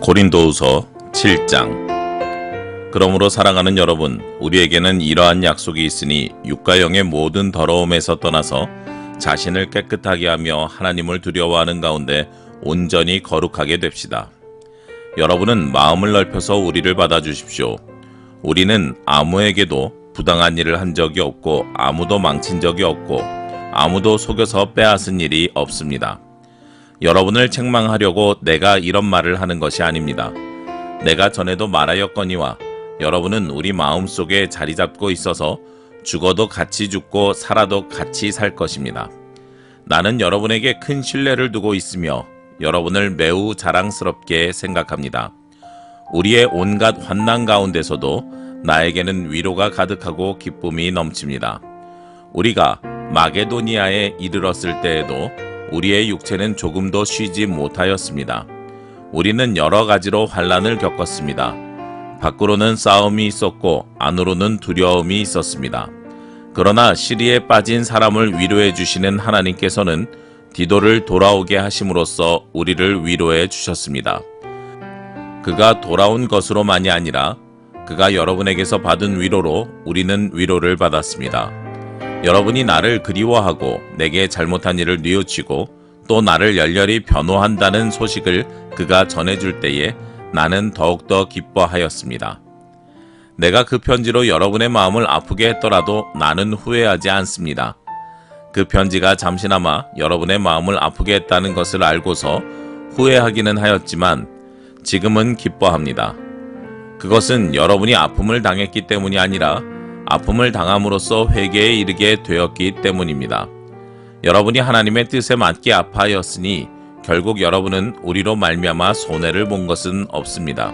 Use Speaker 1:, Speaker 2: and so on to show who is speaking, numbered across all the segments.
Speaker 1: 고린도후서 7장. 그러므로 사랑하는 여러분, 우리에게는 이러한 약속이 있으니 육과 영의 모든 더러움에서 떠나서 자신을 깨끗하게 하며 하나님을 두려워하는 가운데 온전히 거룩하게 됩시다. 여러분은 마음을 넓혀서 우리를 받아주십시오. 우리는 아무에게도 부당한 일을 한 적이 없고 아무도 망친 적이 없고 아무도 속여서 빼앗은 일이 없습니다. 여러분을 책망하려고 내가 이런 말을 하는 것이 아닙니다. 내가 전에도 말하였거니와 여러분은 우리 마음속에 자리 잡고 있어서 죽어도 같이 죽고 살아도 같이 살 것입니다. 나는 여러분에게 큰 신뢰를 두고 있으며 여러분을 매우 자랑스럽게 생각합니다. 우리의 온갖 환난 가운데서도 나에게는 위로가 가득하고 기쁨이 넘칩니다. 우리가 마게도니아에 이르렀을 때에도 우리의 육체는 조금도 쉬지 못하였습니다. 우리는 여러 가지로 환난을 겪었습니다. 밖으로는 싸움이 있었고 안으로는 두려움이 있었습니다. 그러나 시리에 빠진 사람을 위로해 주시는 하나님께서는 디도를 돌아오게 하심으로써 우리를 위로해 주셨습니다. 그가 돌아온 것으로만이 아니라 그가 여러분에게서 받은 위로로 우리는 위로를 받았습니다. 여러분이 나를 그리워하고 내게 잘못한 일을 뉘우치고 또 나를 열렬히 변호한다는 소식을 그가 전해줄 때에 나는 더욱더 기뻐하였습니다. 내가 그 편지로 여러분의 마음을 아프게 했더라도 나는 후회하지 않습니다. 그 편지가 잠시나마 여러분의 마음을 아프게 했다는 것을 알고서 후회하기는 하였지만 지금은 기뻐합니다. 그것은 여러분이 아픔을 당했기 때문이 아니라 아픔을 당함으로써 회개에 이르게 되었기 때문입니다. 여러분이 하나님의 뜻에 맞게 아파하였으니 결국 여러분은 우리로 말미암아 손해를 본 것은 없습니다.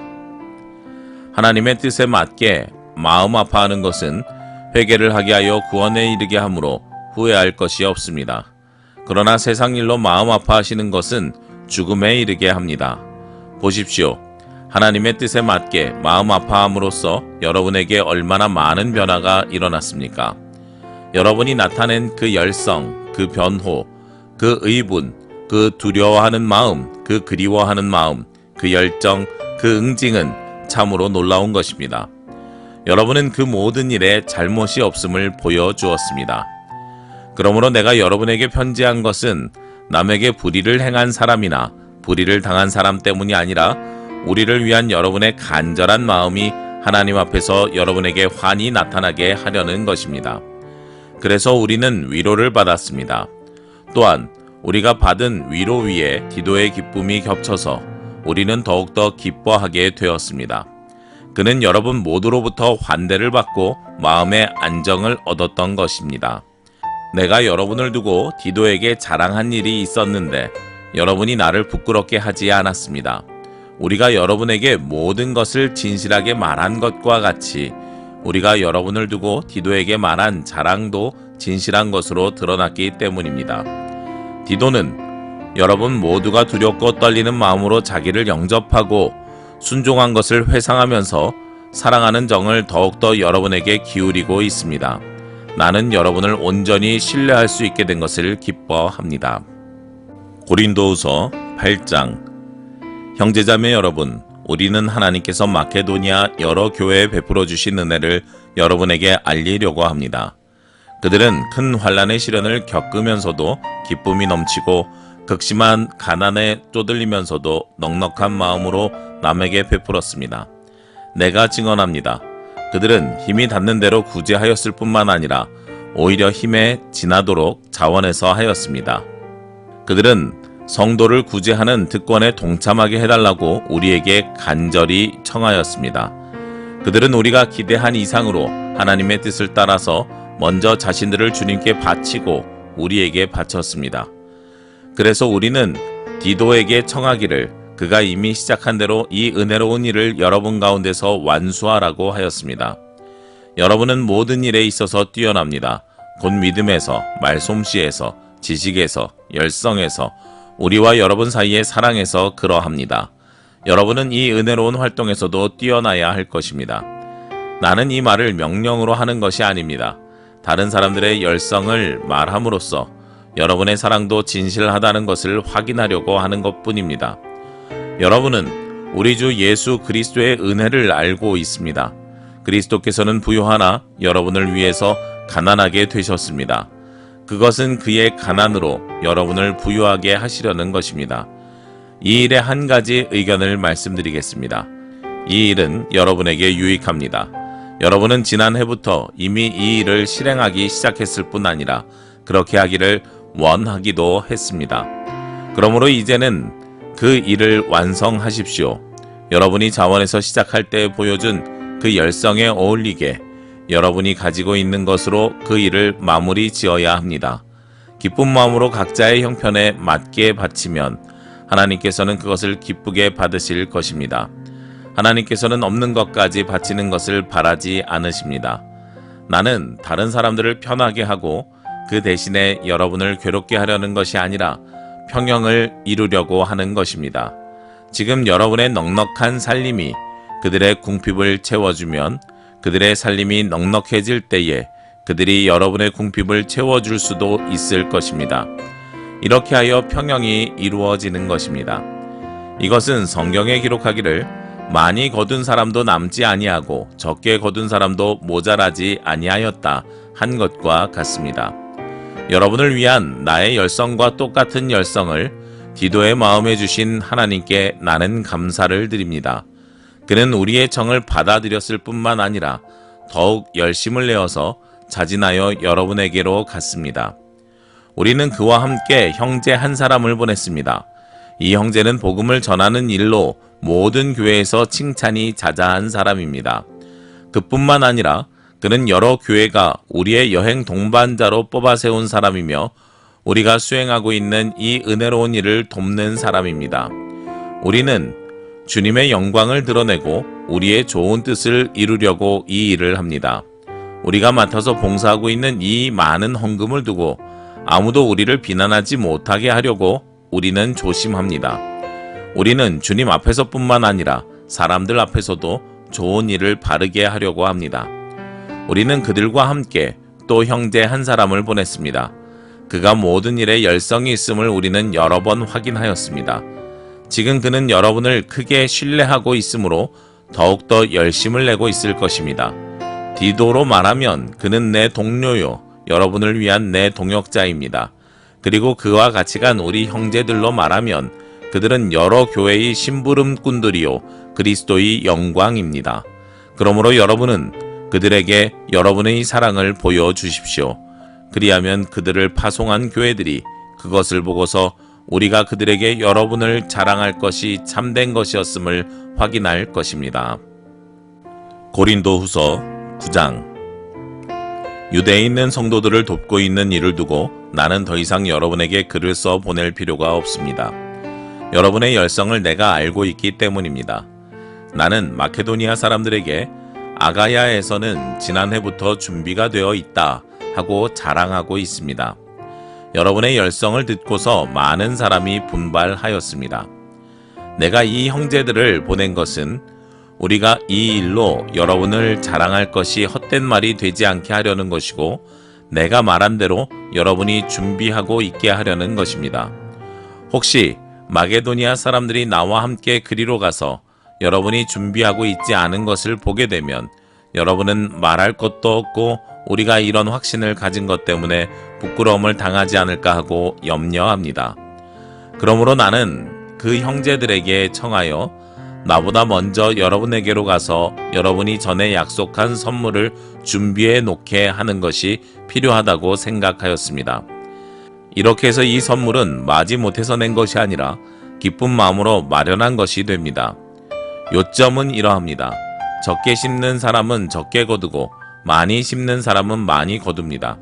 Speaker 1: 하나님의 뜻에 맞게 마음 아파하는 것은 회개를 하게 하여 구원에 이르게 하므로 후회할 것이 없습니다. 그러나 세상 일로 마음 아파하시는 것은 죽음에 이르게 합니다. 보십시오. 하나님의 뜻에 맞게 마음 아파함으로써 여러분에게 얼마나 많은 변화가 일어났습니까? 여러분이 나타낸 그 열성, 그 변호, 그 의분, 그 두려워하는 마음, 그 그리워하는 마음, 그 열정, 그 응징은 참으로 놀라운 것입니다. 여러분은 그 모든 일에 잘못이 없음을 보여주었습니다. 그러므로 내가 여러분에게 편지한 것은 남에게 불의를 행한 사람이나 불의를 당한 사람 때문이 아니라 우리를 위한 여러분의 간절한 마음이 하나님 앞에서 여러분에게 환히 나타나게 하려는 것입니다. 그래서 우리는 위로를 받았습니다. 또한 우리가 받은 위로 위에 디도의 기쁨이 겹쳐서 우리는 더욱더 기뻐하게 되었습니다. 그는 여러분 모두로부터 환대를 받고 마음의 안정을 얻었던 것입니다. 내가 여러분을 두고 디도에게 자랑한 일이 있었는데 여러분이 나를 부끄럽게 하지 않았습니다. 우리가 여러분에게 모든 것을 진실하게 말한 것과 같이 우리가 여러분을 두고 디도에게 말한 자랑도 진실한 것으로 드러났기 때문입니다. 디도는 여러분 모두가 두렵고 떨리는 마음으로 자기를 영접하고 순종한 것을 회상하면서 사랑하는 정을 더욱더 여러분에게 기울이고 있습니다. 나는 여러분을 온전히 신뢰할 수 있게 된 것을 기뻐합니다. 고린도후서 8장. 형제자매 여러분, 우리는 하나님께서 마케도니아 여러 교회에 베풀어 주신 은혜를 여러분에게 알리려고 합니다. 그들은 큰 환난의 시련을 겪으면서도 기쁨이 넘치고 극심한 가난에 쪼들리면서도 넉넉한 마음으로 남에게 베풀었습니다. 내가 증언합니다. 그들은 힘이 닿는 대로 구제하였을 뿐만 아니라 오히려 힘에 지나도록 자원해서 하였습니다. 그들은 성도를 구제하는 특권에 동참하게 해달라고 우리에게 간절히 청하였습니다. 그들은 우리가 기대한 이상으로 하나님의 뜻을 따라서 먼저 자신들을 주님께 바치고 우리에게 바쳤습니다. 그래서 우리는 디도에게 청하기를 그가 이미 시작한 대로 이 은혜로운 일을 여러분 가운데서 완수하라고 하였습니다. 여러분은 모든 일에 있어서 뛰어납니다. 곧 믿음에서, 말솜씨에서, 지식에서, 열성에서, 우리와 여러분 사이의 사랑에서 그러합니다. 여러분은 이 은혜로운 활동에서도 뛰어나야 할 것입니다. 나는 이 말을 명령으로 하는 것이 아닙니다. 다른 사람들의 열성을 말함으로써 여러분의 사랑도 진실하다는 것을 확인하려고 하는 것뿐입니다. 여러분은 우리 주 예수 그리스도의 은혜를 알고 있습니다. 그리스도께서는 부요하나 여러분을 위해서 가난하게 되셨습니다. 그것은 그의 가난으로 여러분을 부유하게 하시려는 것입니다. 이 일의 한 가지 의견을 말씀드리겠습니다. 이 일은 여러분에게 유익합니다. 여러분은 지난해부터 이미 이 일을 실행하기 시작했을 뿐 아니라 그렇게 하기를 원하기도 했습니다. 그러므로 이제는 그 일을 완성하십시오. 여러분이 자원에서 시작할 때 보여준 그 열성에 어울리게 여러분이 가지고 있는 것으로 그 일을 마무리 지어야 합니다. 기쁜 마음으로 각자의 형편에 맞게 바치면 하나님께서는 그것을 기쁘게 받으실 것입니다. 하나님께서는 없는 것까지 바치는 것을 바라지 않으십니다. 나는 다른 사람들을 편하게 하고 그 대신에 여러분을 괴롭게 하려는 것이 아니라 평형을 이루려고 하는 것입니다. 지금 여러분의 넉넉한 살림이 그들의 궁핍을 채워주면 그들의 살림이 넉넉해질 때에 그들이 여러분의 궁핍을 채워줄 수도 있을 것입니다. 이렇게 하여 평형이 이루어지는 것입니다. 이것은 성경에 기록하기를 많이 거둔 사람도 남지 아니하고 적게 거둔 사람도 모자라지 아니하였다 한 것과 같습니다. 여러분을 위한 나의 열성과 똑같은 열성을 디도의 마음에 주신 하나님께 나는 감사를 드립니다. 그는 우리의 정을 받아들였을 뿐만 아니라 더욱 열심을 내어서 자진하여 여러분에게로 갔습니다. 우리는 그와 함께 형제 한 사람을 보냈습니다. 이 형제는 복음을 전하는 일로 모든 교회에서 칭찬이 자자한 사람입니다. 그뿐만 아니라 그는 여러 교회가 우리의 여행 동반자로 뽑아 세운 사람이며 우리가 수행하고 있는 이 은혜로운 일을 돕는 사람입니다. 우리는 주님의 영광을 드러내고 우리의 좋은 뜻을 이루려고 이 일을 합니다. 우리가 맡아서 봉사하고 있는 이 많은 헌금을 두고 아무도 우리를 비난하지 못하게 하려고 우리는 조심합니다. 우리는 주님 앞에서뿐만 아니라 사람들 앞에서도 좋은 일을 바르게 하려고 합니다. 우리는 그들과 함께 또 형제 한 사람을 보냈습니다. 그가 모든 일에 열성이 있음을 우리는 여러 번 확인하였습니다. 지금 그는 여러분을 크게 신뢰하고 있으므로 더욱더 열심을 내고 있을 것입니다. 디도로 말하면 그는 내 동료요, 여러분을 위한 내 동역자입니다. 그리고 그와 같이 간 우리 형제들로 말하면 그들은 여러 교회의 심부름꾼들이요 그리스도의 영광입니다. 그러므로 여러분은 그들에게 여러분의 사랑을 보여주십시오. 그리하면 그들을 파송한 교회들이 그것을 보고서 우리가 그들에게 여러분을 자랑할 것이 참된 것이었음을 확인할 것입니다. 고린도후서 9장. 유대에 있는 성도들을 돕고 있는 일을 두고 나는 더 이상 여러분에게 글을 써 보낼 필요가 없습니다. 여러분의 열성을 내가 알고 있기 때문입니다. 나는 마케도니아 사람들에게 아가야에서는 지난해부터 준비가 되어 있다 하고 자랑하고 있습니다. 여러분의 열성을 듣고서 많은 사람이 분발하였습니다. 내가 이 형제들을 보낸 것은 우리가 이 일로 여러분을 자랑할 것이 헛된 말이 되지 않게 하려는 것이고 내가 말한 대로 여러분이 준비하고 있게 하려는 것입니다. 혹시 마게도니아 사람들이 나와 함께 그리로 가서 여러분이 준비하고 있지 않은 것을 보게 되면 여러분은 말할 것도 없고 우리가 이런 확신을 가진 것 때문에 부끄러움을 당하지 않을까 하고 염려합니다. 그러므로 나는 그 형제들에게 청하여 나보다 먼저 여러분에게로 가서 여러분이 전에 약속한 선물을 준비해 놓게 하는 것이 필요하다고 생각하였습니다. 이렇게 해서 이 선물은 마지못해서 낸 것이 아니라 기쁜 마음으로 마련한 것이 됩니다. 요점은 이러합니다. 적게 심는 사람은 적게 거두고 많이 심는 사람은 많이 거둡니다.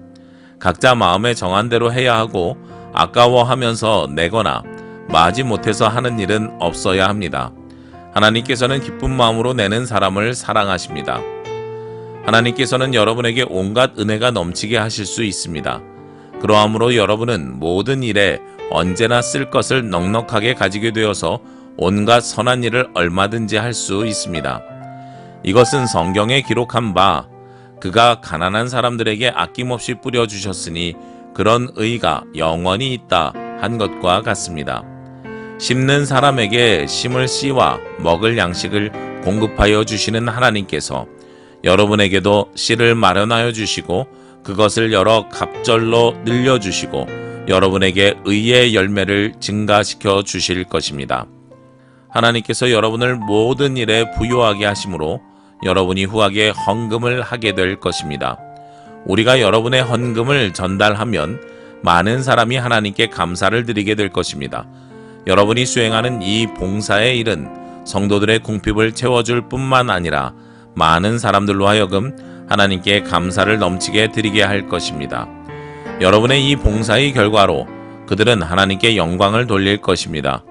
Speaker 1: 각자 마음에 정한 대로 해야 하고 아까워하면서 내거나 마지못해서 하는 일은 없어야 합니다. 하나님께서는 기쁜 마음으로 내는 사람을 사랑하십니다. 하나님께서는 여러분에게 온갖 은혜가 넘치게 하실 수 있습니다. 그러함으로 여러분은 모든 일에 언제나 쓸 것을 넉넉하게 가지게 되어서 온갖 선한 일을 얼마든지 할 수 있습니다. 이것은 성경에 기록한 바 그가 가난한 사람들에게 아낌없이 뿌려주셨으니 그런 의가 영원히 있다 한 것과 같습니다. 심는 사람에게 심을 씨와 먹을 양식을 공급하여 주시는 하나님께서 여러분에게도 씨를 마련하여 주시고 그것을 여러 갑절로 늘려주시고 여러분에게 의의 열매를 증가시켜 주실 것입니다. 하나님께서 여러분을 모든 일에 부유하게 하심으로 여러분이 후하게 헌금을 하게 될 것입니다. 우리가 여러분의 헌금을 전달하면 많은 사람이 하나님께 감사를 드리게 될 것입니다. 여러분이 수행하는 이 봉사의 일은 성도들의 궁핍을 채워줄 뿐만 아니라 많은 사람들로 하여금 하나님께 감사를 넘치게 드리게 할 것입니다. 여러분의 이 봉사의 결과로 그들은 하나님께 영광을 돌릴 것입니다.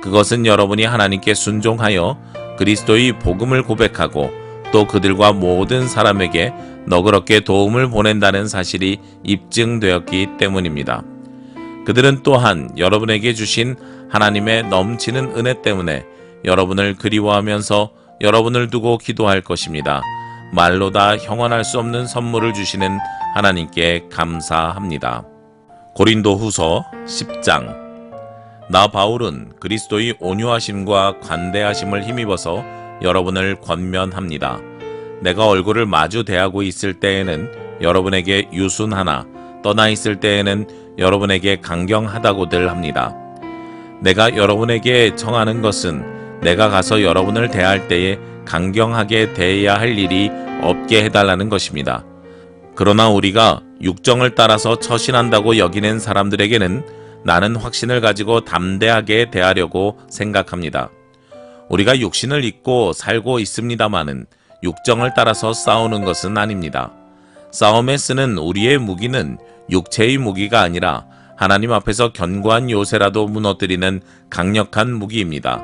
Speaker 1: 그것은 여러분이 하나님께 순종하여 그리스도의 복음을 고백하고 또 그들과 모든 사람에게 너그럽게 도움을 보낸다는 사실이 입증되었기 때문입니다. 그들은 또한 여러분에게 주신 하나님의 넘치는 은혜 때문에 여러분을 그리워하면서 여러분을 두고 기도할 것입니다. 말로 다 형언할 수 없는 선물을 주시는 하나님께 감사합니다. 고린도후서 10장. 나 바울은 그리스도의 온유하심과 관대하심을 힘입어서 여러분을 권면합니다. 내가 얼굴을 마주 대하고 있을 때에는 여러분에게 유순하나 떠나 있을 때에는 여러분에게 강경하다고들 합니다. 내가 여러분에게 청하는 것은 내가 가서 여러분을 대할 때에 강경하게 대해야 할 일이 없게 해달라는 것입니다. 그러나 우리가 육정을 따라서 처신한다고 여기는 사람들에게는 나는 확신을 가지고 담대하게 대하려고 생각합니다. 우리가 육신을 입고 살고 있습니다마는 육정을 따라서 싸우는 것은 아닙니다. 싸움에 쓰는 우리의 무기는 육체의 무기가 아니라 하나님 앞에서 견고한 요새라도 무너뜨리는 강력한 무기입니다.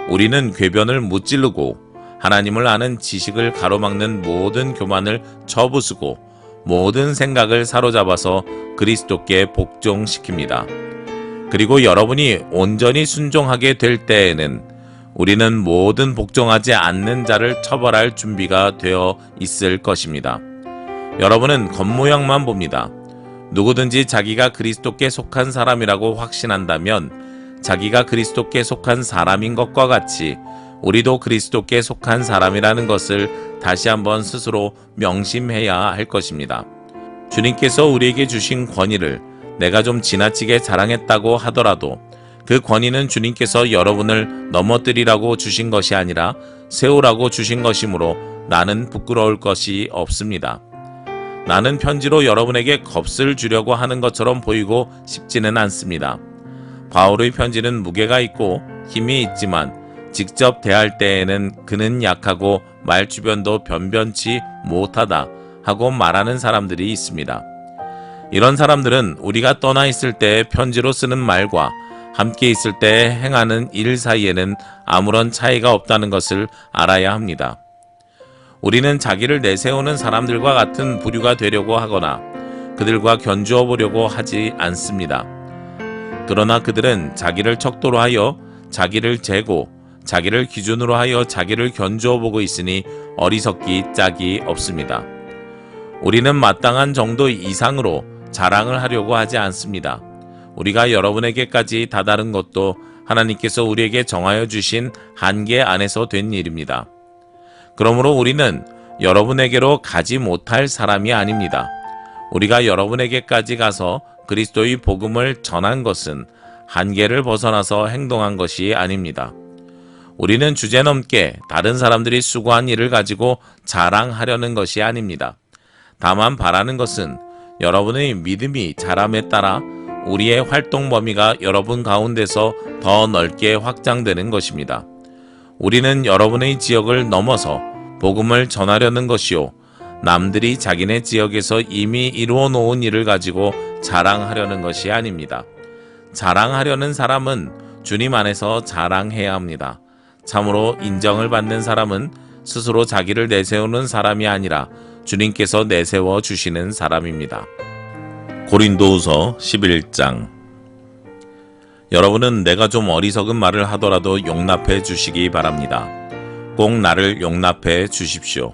Speaker 1: 우리는 궤변을 무찌르고 하나님을 아는 지식을 가로막는 모든 교만을 쳐부수고 모든 생각을 사로잡아서 그리스도께 복종시킵니다. 그리고 여러분이 온전히 순종하게 될 때에는 우리는 모든 복종하지 않는 자를 처벌할 준비가 되어 있을 것입니다. 여러분은 겉모양만 봅니다. 누구든지 자기가 그리스도께 속한 사람이라고 확신한다면 자기가 그리스도께 속한 사람인 것과 같이 우리도 그리스도께 속한 사람이라는 것을 다시 한번 스스로 명심해야 할 것입니다. 주님께서 우리에게 주신 권위를 내가 좀 지나치게 자랑했다고 하더라도 그 권위는 주님께서 여러분을 넘어뜨리라고 주신 것이 아니라 세우라고 주신 것이므로 나는 부끄러울 것이 없습니다. 나는 편지로 여러분에게 겁을 주려고 하는 것처럼 보이고 싶지는 않습니다. 바울의 편지는 무게가 있고 힘이 있지만 직접 대할 때에는 그는 약하고 말주변도 변변치 못하다 하고 말하는 사람들이 있습니다. 이런 사람들은 우리가 떠나 있을 때 편지로 쓰는 말과 함께 있을 때 행하는 일 사이에는 아무런 차이가 없다는 것을 알아야 합니다. 우리는 자기를 내세우는 사람들과 같은 부류가 되려고 하거나 그들과 견주어 보려고 하지 않습니다. 그러나 그들은 자기를 척도로 하여 자기를 재고 자기를 기준으로 하여 자기를 견주어 보고 있으니 어리석기 짝이 없습니다. 우리는 마땅한 정도 이상으로 자랑을 하려고 하지 않습니다. 우리가 여러분에게까지 다다른 것도 하나님께서 우리에게 정하여 주신 한계 안에서 된 일입니다. 그러므로 우리는 여러분에게로 가지 못할 사람이 아닙니다. 우리가 여러분에게까지 가서 그리스도의 복음을 전한 것은 한계를 벗어나서 행동한 것이 아닙니다. 우리는 주제넘게 다른 사람들이 수고한 일을 가지고 자랑하려는 것이 아닙니다. 다만 바라는 것은 여러분의 믿음이 자람에 따라 우리의 활동 범위가 여러분 가운데서 더 넓게 확장되는 것입니다. 우리는 여러분의 지역을 넘어서 복음을 전하려는 것이요, 남들이 자기네 지역에서 이미 이루어 놓은 일을 가지고 자랑하려는 것이 아닙니다. 자랑하려는 사람은 주님 안에서 자랑해야 합니다. 참으로 인정을 받는 사람은 스스로 자기를 내세우는 사람이 아니라 주님께서 내세워 주시는 사람입니다. 고린도후서 11장. 여러분은 내가 좀 어리석은 말을 하더라도 용납해 주시기 바랍니다. 꼭 나를 용납해 주십시오.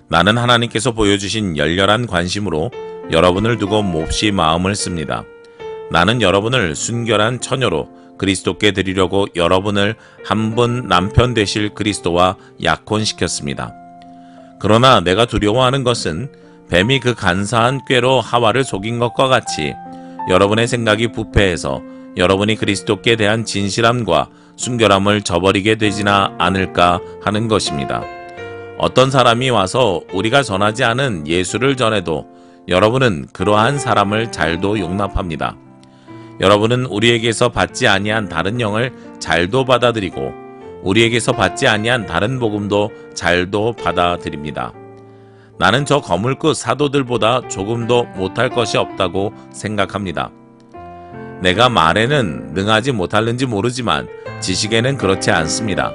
Speaker 1: 나는 하나님께서 보여주신 열렬한 관심으로 여러분을 두고 몹시 마음을 씁니다. 나는 여러분을 순결한 처녀로 그리스도께 드리려고 여러분을 한 분 남편 되실 그리스도와 약혼시켰습니다. 그러나 내가 두려워하는 것은 뱀이 그 간사한 꾀로 하와를 속인 것과 같이 여러분의 생각이 부패해서 여러분이 그리스도께 대한 진실함과 순결함을 저버리게 되지나 않을까 하는 것입니다. 어떤 사람이 와서 우리가 전하지 않은 예수를 전해도 여러분은 그러한 사람을 잘도 용납합니다. 여러분은 우리에게서 받지 아니한 다른 영을 잘도 받아들이고 우리에게서 받지 아니한 다른 복음도 잘도 받아들입니다. 나는 저 거물급 사도들보다 조금도 못할 것이 없다고 생각합니다. 내가 말에는 능하지 못하는지 모르지만 지식에는 그렇지 않습니다.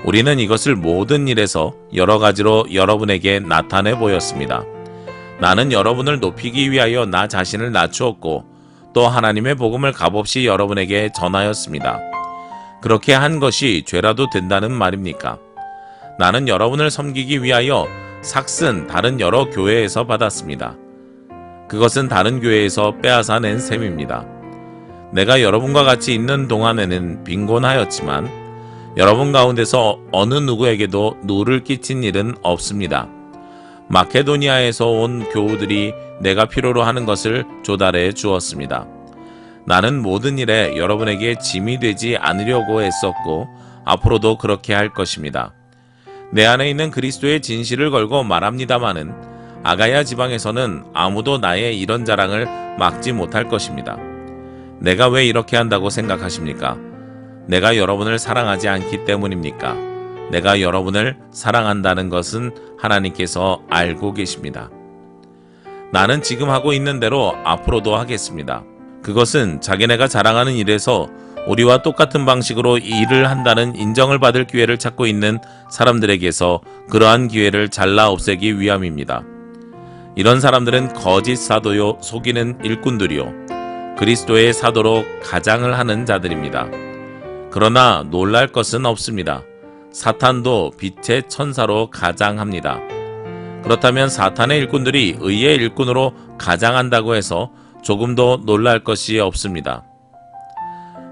Speaker 1: 우리는 이것을 모든 일에서 여러 가지로 여러분에게 나타내 보였습니다. 나는 여러분을 높이기 위하여 나 자신을 낮추었고 또 하나님의 복음을 값없이 여러분에게 전하였습니다. 그렇게 한 것이 죄라도 된다는 말입니까? 나는 여러분을 섬기기 위하여 삭슨 다른 여러 교회에서 받았습니다. 그것은 다른 교회에서 빼앗아 낸 셈입니다. 내가 여러분과 같이 있는 동안에는 빈곤하였지만 여러분 가운데서 어느 누구에게도 누를 끼친 일은 없습니다. 마케도니아에서 온 교우들이 내가 필요로 하는 것을 조달해 주었습니다. 나는 모든 일에 여러분에게 짐이 되지 않으려고 애썼고 앞으로도 그렇게 할 것입니다. 내 안에 있는 그리스도의 진실을 걸고 말합니다마는 아가야 지방에서는 아무도 나의 이런 자랑을 막지 못할 것입니다. 내가 왜 이렇게 한다고 생각하십니까? 내가 여러분을 사랑하지 않기 때문입니까? 내가 여러분을 사랑한다는 것은 하나님께서 알고 계십니다. 나는 지금 하고 있는 대로 앞으로도 하겠습니다. 그것은 자기네가 자랑하는 일에서 우리와 똑같은 방식으로 일을 한다는 인정을 받을 기회를 찾고 있는 사람들에게서 그러한 기회를 잘라 없애기 위함입니다. 이런 사람들은 거짓 사도요, 속이는 일꾼들이요, 그리스도의 사도로 가장을 하는 자들입니다. 그러나 놀랄 것은 없습니다. 사탄도 빛의 천사로 가장합니다. 그렇다면 사탄의 일꾼들이 의의 일꾼으로 가장한다고 해서 조금도 놀랄 것이 없습니다.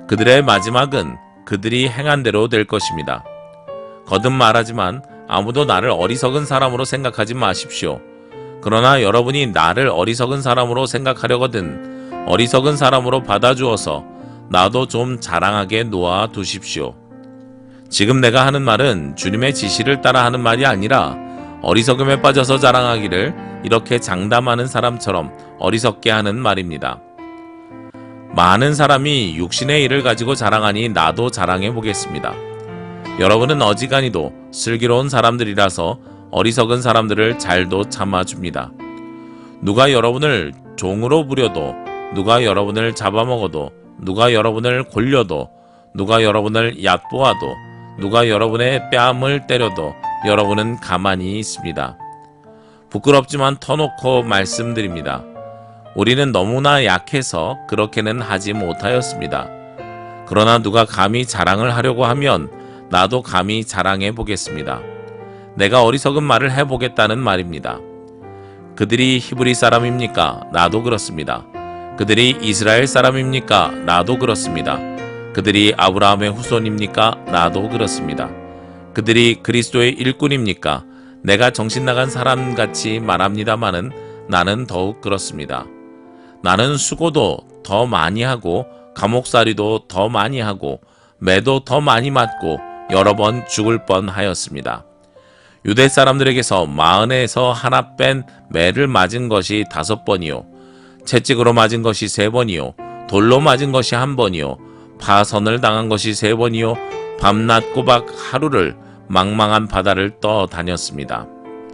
Speaker 1: 그들의 마지막은 그들이 행한 대로 될 것입니다. 거듭 말하지만 아무도 나를 어리석은 사람으로 생각하지 마십시오. 그러나 여러분이 나를 어리석은 사람으로 생각하려거든 어리석은 사람으로 받아주어서 나도 좀 자랑하게 놓아 두십시오. 지금 내가 하는 말은 주님의 지시를 따라 하는 말이 아니라 어리석음에 빠져서 자랑하기를 이렇게 장담하는 사람처럼 어리석게 하는 말입니다. 많은 사람이 육신의 일을 가지고 자랑하니 나도 자랑해 보겠습니다. 여러분은 어지간히도 슬기로운 사람들이라서 어리석은 사람들을 잘도 참아줍니다. 누가 여러분을 종으로 부려도, 누가 여러분을 잡아먹어도, 누가 여러분을 골려도, 누가 여러분을 얕보아도, 누가 여러분의 뺨을 때려도 여러분은 가만히 있습니다. 부끄럽지만 터놓고 말씀드립니다. 우리는 너무나 약해서 그렇게는 하지 못하였습니다. 그러나 누가 감히 자랑을 하려고 하면 나도 감히 자랑해 보겠습니다. 내가 어리석은 말을 해보겠다는 말입니다. 그들이 히브리 사람입니까? 나도 그렇습니다. 그들이 이스라엘 사람입니까? 나도 그렇습니다. 그들이 아브라함의 후손입니까? 나도 그렇습니다. 그들이 그리스도의 일꾼입니까? 내가 정신나간 사람같이 말합니다마는 나는 더욱 그렇습니다. 나는 수고도 더 많이 하고 감옥살이도 더 많이 하고 매도 더 많이 맞고 여러 번 죽을 뻔하였습니다. 유대 사람들에게서 마흔에서 하나 뺀 매를 맞은 것이 5번이요, 채찍으로 맞은 것이 3번이요, 돌로 맞은 것이 1번이요, 파선을 당한 것이 3번이요, 밤낮 꼬박 하루를 망망한 바다를 떠 다녔습니다.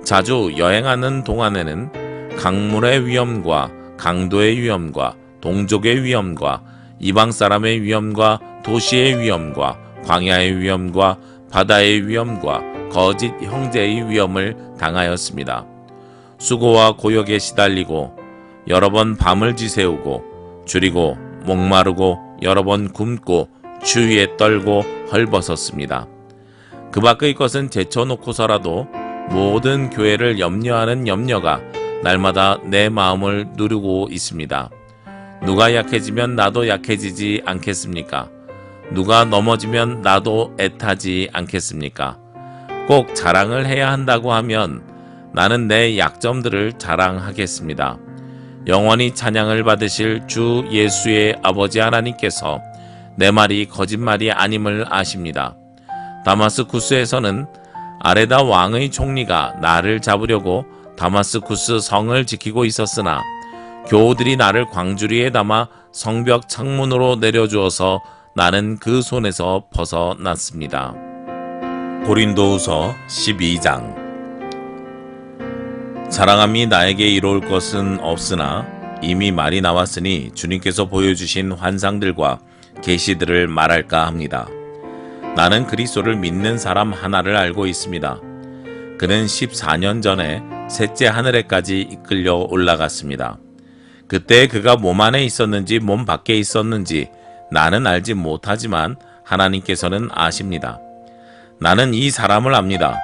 Speaker 1: 자주 여행하는 동안에는 강물의 위험과 강도의 위험과 동족의 위험과 이방 사람의 위험과 도시의 위험과 광야의 위험과 바다의 위험과 거짓 형제의 위험을 당하였습니다. 수고와 고역에 시달리고 여러 번 밤을 지새우고 줄이고 목마르고 여러 번 굶고 추위에 떨고 헐벗었습니다. 그 밖의 것은 제쳐놓고서라도 모든 교회를 염려하는 염려가 날마다 내 마음을 누르고 있습니다. 누가 약해지면 나도 약해지지 않겠습니까? 누가 넘어지면 나도 애타지 않겠습니까? 꼭 자랑을 해야 한다고 하면 나는 내 약점들을 자랑하겠습니다. 영원히 찬양을 받으실 주 예수의 아버지 하나님께서 내 말이 거짓말이 아님을 아십니다. 다마스쿠스에서는 아레다 왕의 총리가 나를 잡으려고 다마스쿠스 성을 지키고 있었으나 교우들이 나를 광주리에 담아 성벽 창문으로 내려주어서 나는 그 손에서 벗어났습니다. 고린도후서 12장. 자랑함이 나에게 이로울 것은 없으나 이미 말이 나왔으니 주님께서 보여주신 환상들과 계시들을 말할까 합니다. 나는 그리스도를 믿는 사람 하나를 알고 있습니다. 그는 14년 전에 셋째 하늘에까지 이끌려 올라갔습니다. 그때 그가 몸 안에 있었는지 몸 밖에 있었는지 나는 알지 못하지만 하나님께서는 아십니다. 나는 이 사람을 압니다.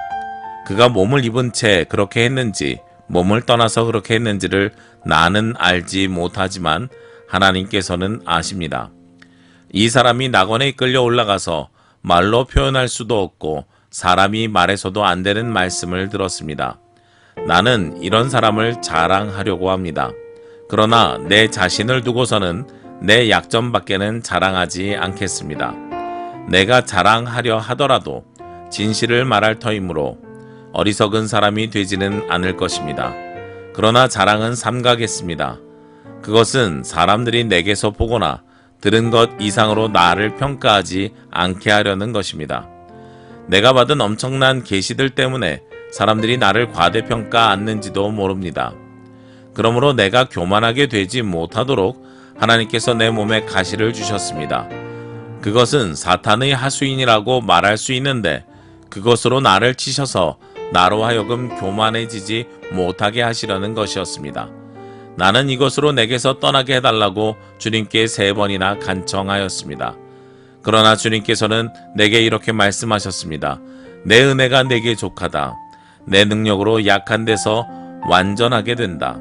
Speaker 1: 그가 몸을 입은 채 그렇게 했는지 몸을 떠나서 그렇게 했는지를 나는 알지 못하지만 하나님께서는 아십니다. 이 사람이 낙원에 이끌려 올라가서 말로 표현할 수도 없고 사람이 말해서도 안 되는 말씀을 들었습니다. 나는 이런 사람을 자랑하려고 합니다. 그러나 내 자신을 두고서는 내 약점밖에는 자랑하지 않겠습니다. 내가 자랑하려 하더라도 진실을 말할 터이므로 어리석은 사람이 되지는 않을 것입니다. 그러나 자랑은 삼가겠습니다. 그것은 사람들이 내게서 보거나 들은 것 이상으로 나를 평가하지 않게 하려는 것입니다. 내가 받은 엄청난 계시들 때문에 사람들이 나를 과대평가 않는지도 모릅니다. 그러므로 내가 교만하게 되지 못하도록 하나님께서 내 몸에 가시를 주셨습니다. 그것은 사탄의 하수인이라고 말할 수 있는데 그것으로 나를 치셔서 나로 하여금 교만해지지 못하게 하시려는 것이었습니다. 나는 이것으로 내게서 떠나게 해달라고 주님께 3번이나 간청하였습니다. 그러나 주님께서는 내게 이렇게 말씀하셨습니다. 내 은혜가 내게 족하다. 내 능력으로 약한 데서 완전하게 된다.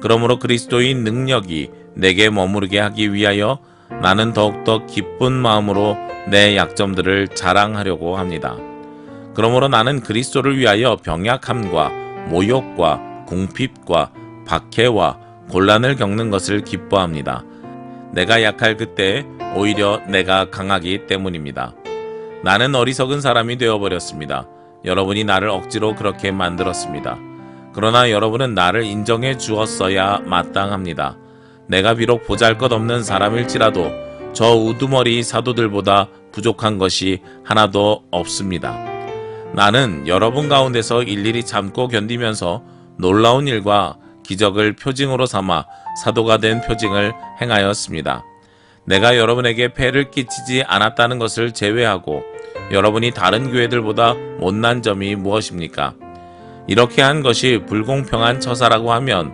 Speaker 1: 그러므로 그리스도의 능력이 내게 머무르게 하기 위하여 나는 더욱더 기쁜 마음으로 내 약점들을 자랑하려고 합니다. 그러므로 나는 그리스도를 위하여 병약함과 모욕과 궁핍과 박해와 곤란을 겪는 것을 기뻐합니다. 내가 약할 그때 오히려 내가 강하기 때문입니다. 나는 어리석은 사람이 되어버렸습니다. 여러분이 나를 억지로 그렇게 만들었습니다. 그러나 여러분은 나를 인정해 주었어야 마땅합니다. 내가 비록 보잘것없는 사람일지라도 저 우두머리 사도들보다 부족한 것이 하나도 없습니다. 나는 여러분 가운데서 일일이 참고 견디면서 놀라운 일과 기적을 표징으로 삼아 사도가 된 표징을 행하였습니다. 내가 여러분에게 폐를 끼치지 않았다는 것을 제외하고 여러분이 다른 교회들보다 못난 점이 무엇입니까? 이렇게 한 것이 불공평한 처사라고 하면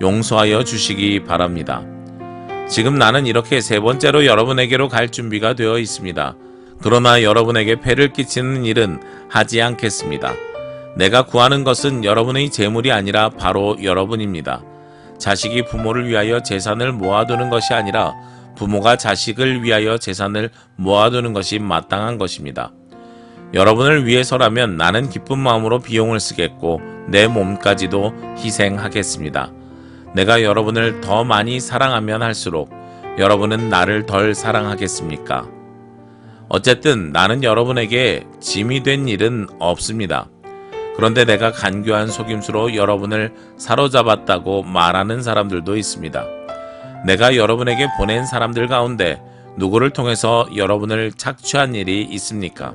Speaker 1: 용서하여 주시기 바랍니다. 지금 나는 이렇게 3번째로 여러분에게로 갈 준비가 되어 있습니다. 그러나 여러분에게 폐를 끼치는 일은 하지 않겠습니다. 내가 구하는 것은 여러분의 재물이 아니라 바로 여러분입니다. 자식이 부모를 위하여 재산을 모아두는 것이 아니라 부모가 자식을 위하여 재산을 모아두는 것이 마땅한 것입니다. 여러분을 위해서라면 나는 기쁜 마음으로 비용을 쓰겠고 내 몸까지도 희생하겠습니다. 내가 여러분을 더 많이 사랑하면 할수록 여러분은 나를 덜 사랑하겠습니까? 어쨌든 나는 여러분에게 짐이 된 일은 없습니다. 그런데 내가 간교한 속임수로 여러분을 사로잡았다고 말하는 사람들도 있습니다. 내가 여러분에게 보낸 사람들 가운데 누구를 통해서 여러분을 착취한 일이 있습니까?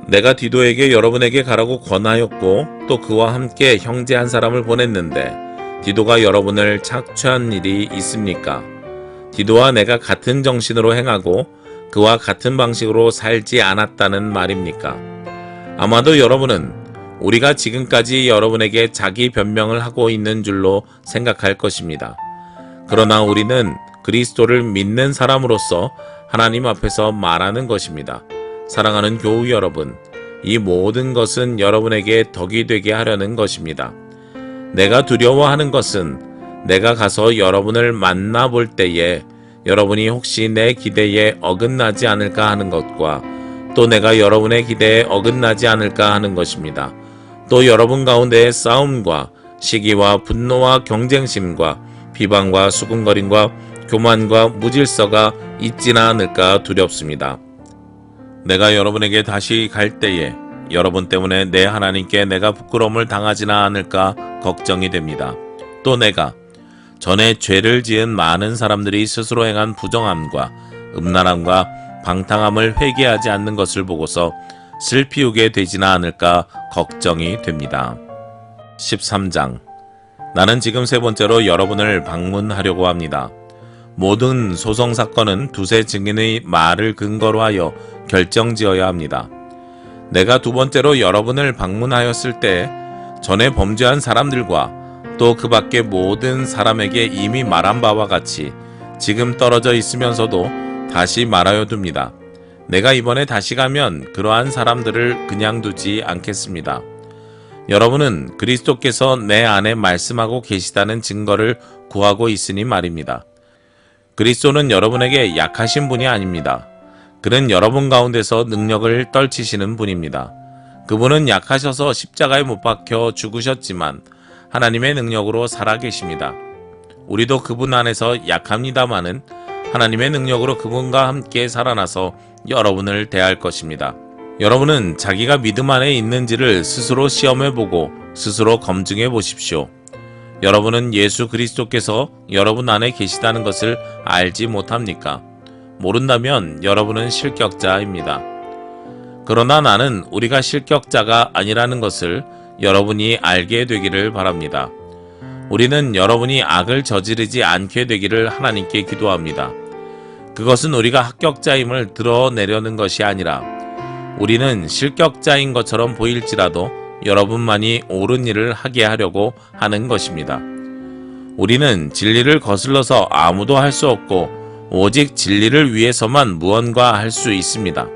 Speaker 1: 내가 디도에게 여러분에게 가라고 권하였고 또 그와 함께 형제 한 사람을 보냈는데 디도가 여러분을 착취한 일이 있습니까? 디도와 내가 같은 정신으로 행하고 그와 같은 방식으로 살지 않았다는 말입니까? 아마도 여러분은 우리가 지금까지 여러분에게 자기 변명을 하고 있는 줄로 생각할 것입니다. 그러나 우리는 그리스도를 믿는 사람으로서 하나님 앞에서 말하는 것입니다. 사랑하는 교우 여러분, 이 모든 것은 여러분에게 덕이 되게 하려는 것입니다. 내가 두려워하는 것은 내가 가서 여러분을 만나볼 때에 여러분이 혹시 내 기대에 어긋나지 않을까 하는 것과 또 내가 여러분의 기대에 어긋나지 않을까 하는 것입니다. 또 여러분 가운데의 싸움과 시기와 분노와 경쟁심과 비방과 수군거림과 교만과 무질서가 있지나 않을까 두렵습니다. 내가 여러분에게 다시 갈 때에 여러분 때문에 내 하나님께 내가 부끄러움을 당하지나 않을까 걱정이 됩니다. 또 내가 전에 죄를 지은 많은 사람들이 스스로 행한 부정함과 음란함과 방탕함을 회개하지 않는 것을 보고서 슬피우게 되지나 않을까 걱정이 됩니다. 13장. 나는 지금 세 번째로 여러분을 방문하려고 합니다. 모든 소송 사건은 두세 증인의 말을 근거로 하여 결정지어야 합니다. 내가 두 번째로 여러분을 방문하였을 때 전에 범죄한 사람들과 또 그 밖의 모든 사람에게 이미 말한 바와 같이 지금 떨어져 있으면서도 다시 말하여 둡니다. 내가 이번에 다시 가면 그러한 사람들을 그냥 두지 않겠습니다. 여러분은 그리스도께서 내 안에 말씀하고 계시다는 증거를 구하고 있으니 말입니다. 그리스도는 여러분에게 약하신 분이 아닙니다. 그는 여러분 가운데서 능력을 떨치시는 분입니다. 그분은 약하셔서 십자가에 못 박혀 죽으셨지만 하나님의 능력으로 살아계십니다. 우리도 그분 안에서 약합니다마는 하나님의 능력으로 그분과 함께 살아나서 여러분을 대할 것입니다. 여러분은 자기가 믿음 안에 있는지를 스스로 시험해보고 스스로 검증해 보십시오. 여러분은 예수 그리스도께서 여러분 안에 계시다는 것을 알지 못합니까? 모른다면 여러분은 실격자입니다. 그러나 나는 우리가 실격자가 아니라는 것을 여러분이 알게 되기를 바랍니다. 우리는 여러분이 악을 저지르지 않게 되기를 하나님께 기도합니다. 그것은 우리가 합격자임을 드러내려는 것이 아니라 우리는 실격자인 것처럼 보일지라도 여러분만이 옳은 일을 하게 하려고 하는 것입니다. 우리는 진리를 거슬러서 아무도 할 수 없고 오직 진리를 위해서만 무언가 할 수 있습니다.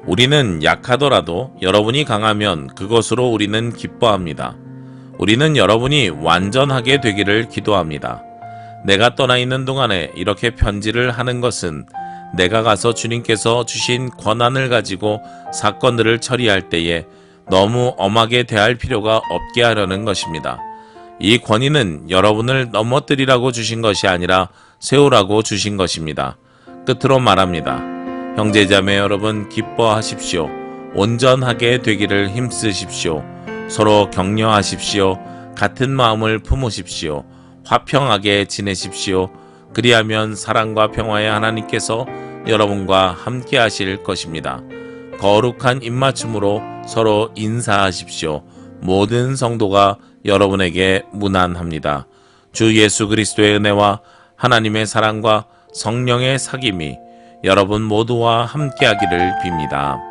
Speaker 1: 우리는 약하더라도 여러분이 강하면 그것으로 우리는 기뻐합니다. 우리는 여러분이 완전하게 되기를 기도합니다. 내가 떠나 있는 동안에 이렇게 편지를 하는 것은 내가 가서 주님께서 주신 권한을 가지고 사건들을 처리할 때에 너무 엄하게 대할 필요가 없게 하려는 것입니다. 이 권위는 여러분을 넘어뜨리라고 주신 것이 아니라 세우라고 주신 것입니다. 끝으로 말합니다. 형제자매 여러분 기뻐하십시오. 온전하게 되기를 힘쓰십시오. 서로 격려하십시오. 같은 마음을 품으십시오. 화평하게 지내십시오. 그리하면 사랑과 평화의 하나님께서 여러분과 함께 하실 것입니다. 거룩한 입맞춤으로 서로 인사하십시오. 모든 성도가 여러분에게 문안합니다. 주 예수 그리스도의 은혜와 하나님의 사랑과 성령의 사귐이 여러분 모두와 함께하기를 빕니다.